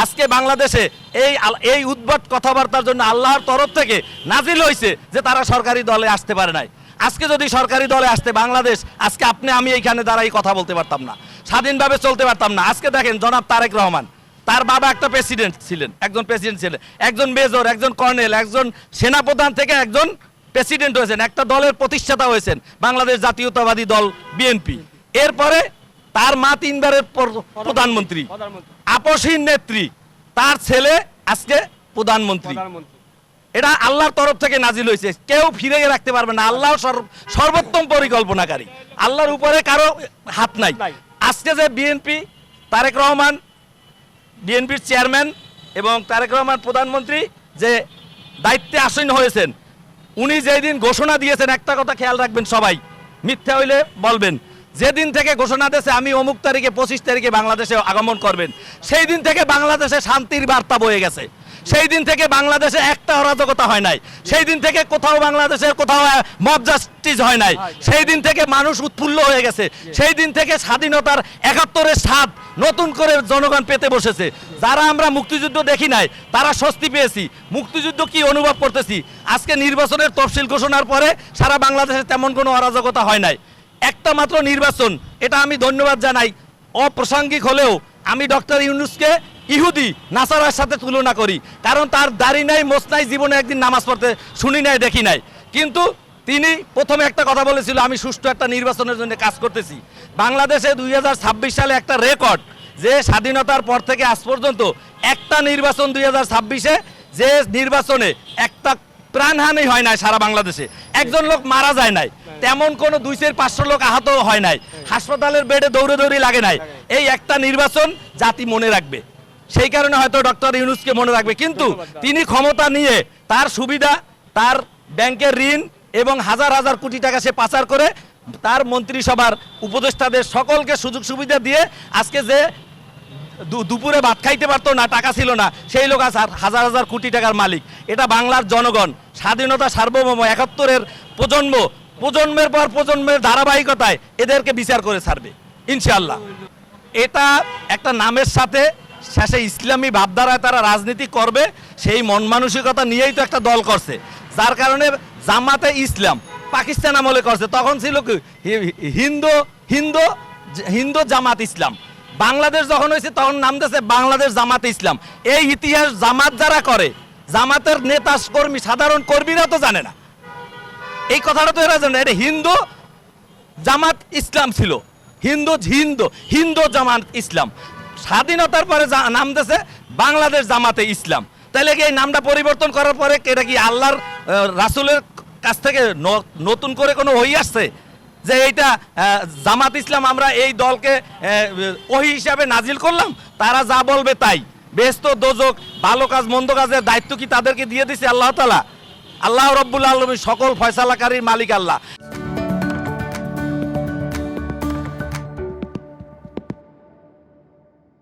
আজকে বাংলাদেশে এই উদ্ভট কথাবার্তার জন্য আল্লাহর তরফ থেকে নাজিল হয়েছে যে তারা সরকারি দলে আসতে পারে নাই। আজকে যদি সরকারি দলে আসতে বাংলাদেশ, আজকে আপনি আমি এইখানে দাঁড়াই কথা বলতে পারতাম না, স্বাধীনভাবে চলতে পারতাম না। আজকে দেখেন জনাব তারেক রহমান, তার বাবা একটা প্রেসিডেন্ট ছিলেন, একজন মেজর, একজন কর্নেল, একজন সেনাপ্রধান থেকে একজন প্রেসিডেন্ট হয়েছেন, একটা দলের প্রতিষ্ঠাতা হয়েছেন, বাংলাদেশ জাতীয়তাবাদী দল বিএনপি। এরপরে তার মা 3 বারের প্রধানমন্ত্রী, আপসহীন নেত্রী, তার ছেলে আজকে প্রধানমন্ত্রী। এটা আল্লাহর তরফ থেকে নাজিল হয়েছে, কেউ ফিরে রাখতে পারবে না। আল্লাহ সর্বোত্তম পরিকল্পনাকারী, আল্লাহর উপরে কারো হাত নাই। আজকে যে বিএনপি, তারেক রহমান বিএনপির চেয়ারম্যান এবং তারেক রহমান প্রধানমন্ত্রী যে দায়িত্বে আসীন হয়েছেন, উনি যেদিন ঘোষণা দিয়েছেন, একটা কথা খেয়াল রাখবেন সবাই, মিথ্যা হইলে বলবেন, যেদিন থেকে ঘোষণা দিয়েছে আমি অমুক তারিখে 25 তারিখে বাংলাদেশে আগমন করবেন, সেই দিন থেকে বাংলাদেশে শান্তির বার্তা বয়ে গেছে। সেই দিন থেকে বাংলাদেশে একটা অরাজকতা হয় নাই, সেই দিন থেকে কোথাও বাংলাদেশের কোথাও মব জাস্টিস হয় নাই, সেই দিন থেকে মানুষ উৎফুল্ল হয়ে গেছে, সেই দিন থেকে স্বাধীনতার 71-এর স্বাদ নতুন করে জনগণ পেতে বসেছে। যারা আমরা মুক্তিযুদ্ধ দেখি নাই তারা স্বস্তি পেয়েছি, মুক্তিযুদ্ধ কি অনুভব করতেছি। আজকে নির্বাচনের তফসিল ঘোষণার পরে সারা বাংলাদেশে তেমন কোনো অরাজকতা হয় নাই, একটা মাত্র নির্বাচন। এটা আমি ধন্যবাদ জানাই, অপ্রাসঙ্গিক হলেও আমি ডক্টর ইউনূসকে ইহুদি নাসারার সাথে তুলনা করি, কারণ তার দাড়ি নাই, মোছ নাই, জীবনে একদিন নামাজ পড়তে শুনি নাই, দেখি নাই। কিন্তু তিনি প্রথমে একটা কথা বলেছিল, আমি সুষ্ঠু একটা নির্বাচনের জন্য কাজ করতেছি। বাংলাদেশে 2026 সালে একটা রেকর্ড, যে স্বাধীনতার পর থেকে আজ পর্যন্ত একটা নির্বাচন 2026-এ, যে নির্বাচনে একটা প্রাণহানি হয় নাই সারা বাংলাদেশে, একজন লোক মারা যায় নাই, তেমন কোনো 200-500 লোক আহত হয় নাই, হাসপাতালের বেডে দৌড়ে লাগে নাই। এই একটা নির্বাচন জাতি মনে রাখবে, সেই কারণে হয়তো ডক্টর ইউনূসকে মনে রাখবে। কিন্তু তিনি ক্ষমতা নিয়ে তার সুবিধা, তার ব্যাংকের ঋণ এবং হাজার হাজার কোটি টাকা সে পাচার করে তার মন্ত্রিসভার উপদেষ্টাদের সকলকে সুযোগ সুবিধা দিয়ে আজকে যে দুপুরে ভাত খাইতে পারতো না, টাকা ছিল না, সেই লোক আজ হাজার হাজার কোটি টাকার মালিক। এটা বাংলার জনগণ স্বাধীনতা সার্বভৌম 71-এর প্রজন্মের পর প্রজন্মের ধারাবাহিকতায় এদেরকে বিচার করে ছাড়বে ইনশাআল্লাহ। এটা একটা নামের সাথে শেষে ইসলামী ভাবধারায় তারা রাজনীতি করবে, সেই মন মানসিকতা নিয়েই তো একটা দল করছে, যার কারণে জামাতে ইসলাম পাকিস্তান আমলে করছে, তখন ছিল কি হিন্দু জামাত ইসলাম। বাংলাদেশ যখন হয়েছে তখন নাম দিয়েছে বাংলাদেশ জামাতে ইসলাম। এই ইতিহাস জামাত যারা করে, জামাতের নেতা কর্মী, সাধারণ কর্মীরা তো জানে না, এই কথাটা তো এরা জানে। এটা হিন্দু জামাত ইসলাম ছিল, হিন্দু জামাত ইসলাম। স্বাধীনতার পরে নাম দিয়েছে বাংলাদেশ জামাতে ইসলাম। তাহলে কি এই নামটা পরিবর্তন করার পরে এটা কি আল্লাহর রাসূলের কাছ থেকে নতুন করে কোনো হই আসছে যে এইটা জামাত ইসলাম, আমরা এই দলকে ওহী হিসাবে নাজিল করলাম, তারা যা বলবে তাই, বেহেশত দোজখ ভালো কাজ মন্দ কাজের দায়িত্ব কি তাদেরকে দিয়ে দিছে আল্লাহ তাআলা? আল্লাহ রাব্বুল আলামিন সকল ফয়সালাকারীর মালিক আল্লাহ।